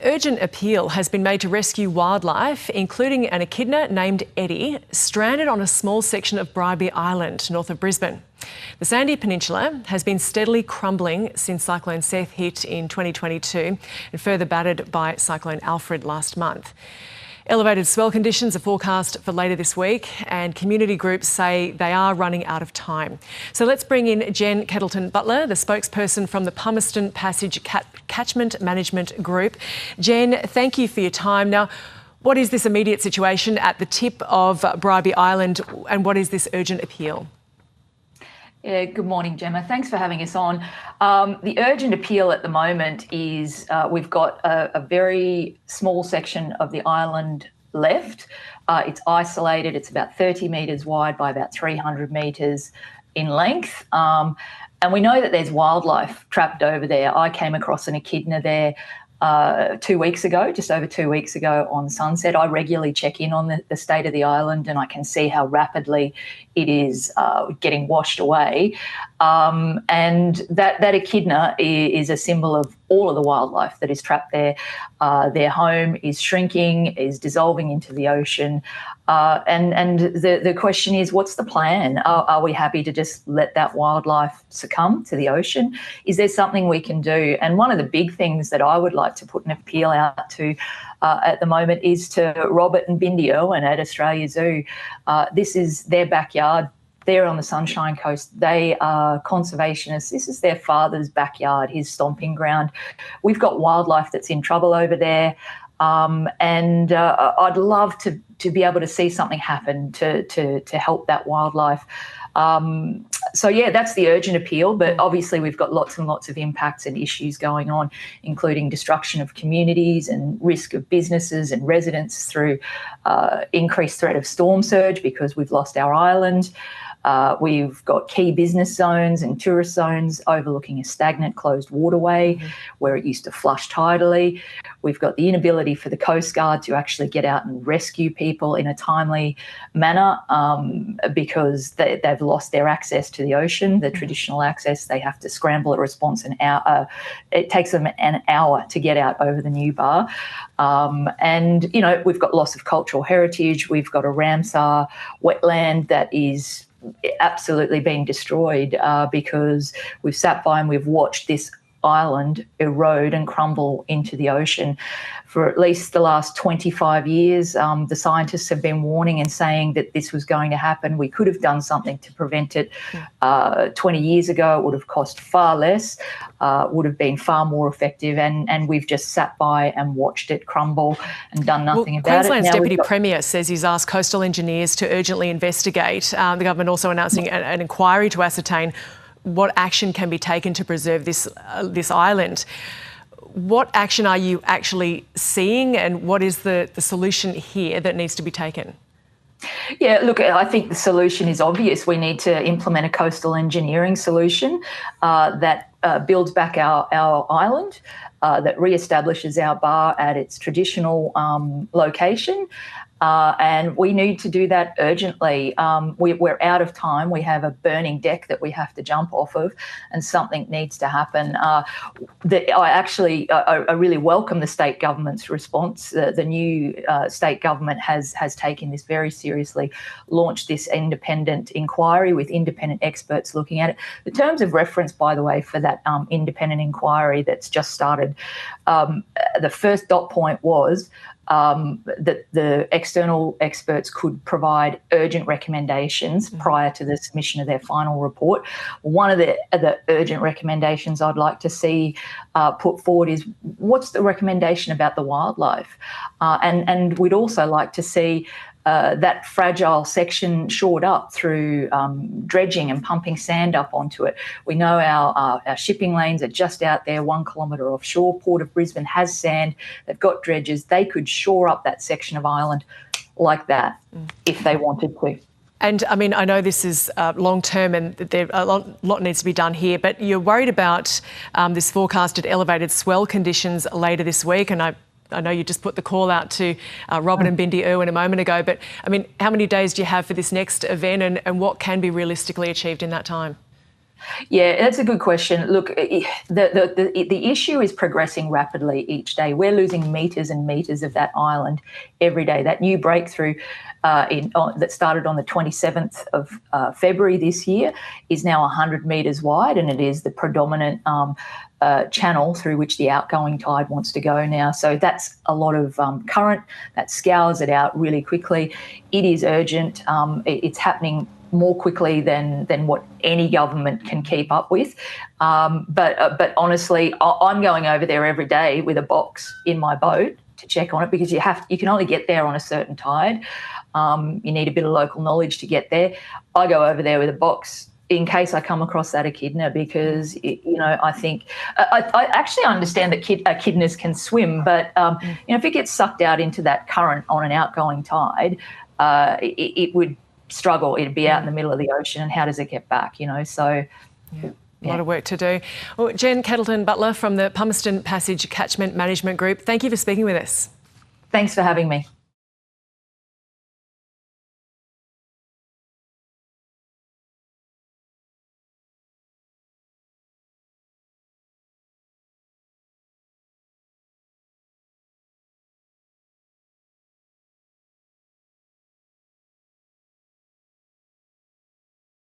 Urgent appeal has been made to rescue wildlife, including an echidna named Eddie, stranded on a small section of Bribie Island, north of Brisbane. The sandy peninsula has been steadily crumbling since Cyclone Seth hit in 2022 and further battered by Cyclone Alfred last month. Elevated swell conditions are forecast for later this week, and community groups say they are running out of time. So let's bring in Jen Kettleton-Butler, the spokesperson from the Pumicestone Passage Catchment Management Group. Jen, thank you for your time. Now, what is this immediate situation at the tip of Bribie Island, and what is this urgent appeal? Yeah, good morning, Gemma. Thanks for having us on. The urgent appeal at the moment is we've got a very small section of the island left. It's isolated. It's about 30 metres wide by about 300 metres in length. And we know that there's wildlife trapped over there. I came across an echidna there 2 weeks ago, just over 2 weeks ago on sunset. I regularly check in on the state of the island, and I can see how rapidly it is getting washed away. And that echidna is a symbol of all of the wildlife that is trapped there. Their home is shrinking, is dissolving into the ocean. And the question is, what's the plan? Are we happy to just let that wildlife succumb to the ocean? Is there something we can do? And one of the big things that I would like to put an appeal out to at the moment is to Robert and Bindi Irwin at Australia Zoo. This is their backyard. They're on the Sunshine Coast. They are conservationists. This is their father's backyard, his stomping ground. We've got wildlife that's in trouble over there. And I'd love to be able to see something happen to help that wildlife. So, yeah, that's the urgent appeal. But obviously we've got lots and lots of impacts and issues going on, including destruction of communities and risk of businesses and residents through increased threat of storm surge because we've lost our island. We've got key business zones and tourist zones overlooking a stagnant closed waterway where it used to flush tidally. We've got the inability for the Coast Guard to actually get out and rescue people in a timely manner because they've lost their access to the ocean, the traditional access. They have to scramble a response an hour. It takes them an hour to get out over the new bar. And, you know, we've got loss of cultural heritage. We've got a Ramsar wetland that is absolutely being destroyed because we've sat by and we've watched this island erode and crumble into the ocean. For at least the last 25 years, the scientists have been warning and saying that this was going to happen. We could have done something to prevent it 20 years ago. It would have cost far less, would have been far more effective, and we've just sat by and watched it crumble and done nothing about Queensland's it. Deputy Premier says he's asked coastal engineers to urgently investigate. The government also announcing an inquiry to ascertain what action can be taken to preserve this island. What action are you actually seeing, and what is the solution here that needs to be taken? Yeah, look, I think the solution is obvious. We need to implement a coastal engineering solution that builds back our island, that reestablishes our bar at its traditional location. And we need to do that urgently. We're out of time. We have a burning deck that we have to jump off of, and something needs to happen. I really welcome the state government's response. The new state government has taken this very seriously, launched this independent inquiry with independent experts looking at it. The terms of reference, by the way, for that independent inquiry that's just started, the first dot point was that the external experts could provide urgent recommendations prior to the submission of their final report. One of the urgent recommendations I'd like to see put forward is, what's the recommendation about the wildlife? And we'd also like to see that fragile section shored up through dredging and pumping sand up onto it. We know our shipping lanes are just out there 1 kilometre offshore. Port of Brisbane has sand. They've got dredges. They could shore up that section of island like that if they wanted to. And I mean, I know this is long term and a lot needs to be done here, but you're worried about this forecasted elevated swell conditions later this week, and I know you just put the call out to Robert and Bindi Irwin a moment ago, but I mean, how many days do you have for this next event, and what can be realistically achieved in that time? Yeah, that's a good question. Look, the issue is progressing rapidly each day. We're losing metres and metres of that island every day. That new breakthrough that started on the 27th of February this year is now 100 metres wide, and it is the predominant channel through which the outgoing tide wants to go now. So that's a lot of current that scours it out really quickly. It is urgent. It's happening more quickly than what any government can keep up with. But honestly, I'm going over there every day with a box in my boat to check on it, because you can only get there on a certain tide. You need a bit of local knowledge to get there. I go over there with a box in case I come across that echidna, because I think I actually understand that echidnas can swim, but if it gets sucked out into that current on an outgoing tide, it would struggle. It'd be out in the middle of the ocean, and how does it get back? So. Yeah. A lot of work to do. Well, Jen Kettleton-Butler from the Pumicestone Passage Catchment Management Group, thank you for speaking with us. Thanks for having me.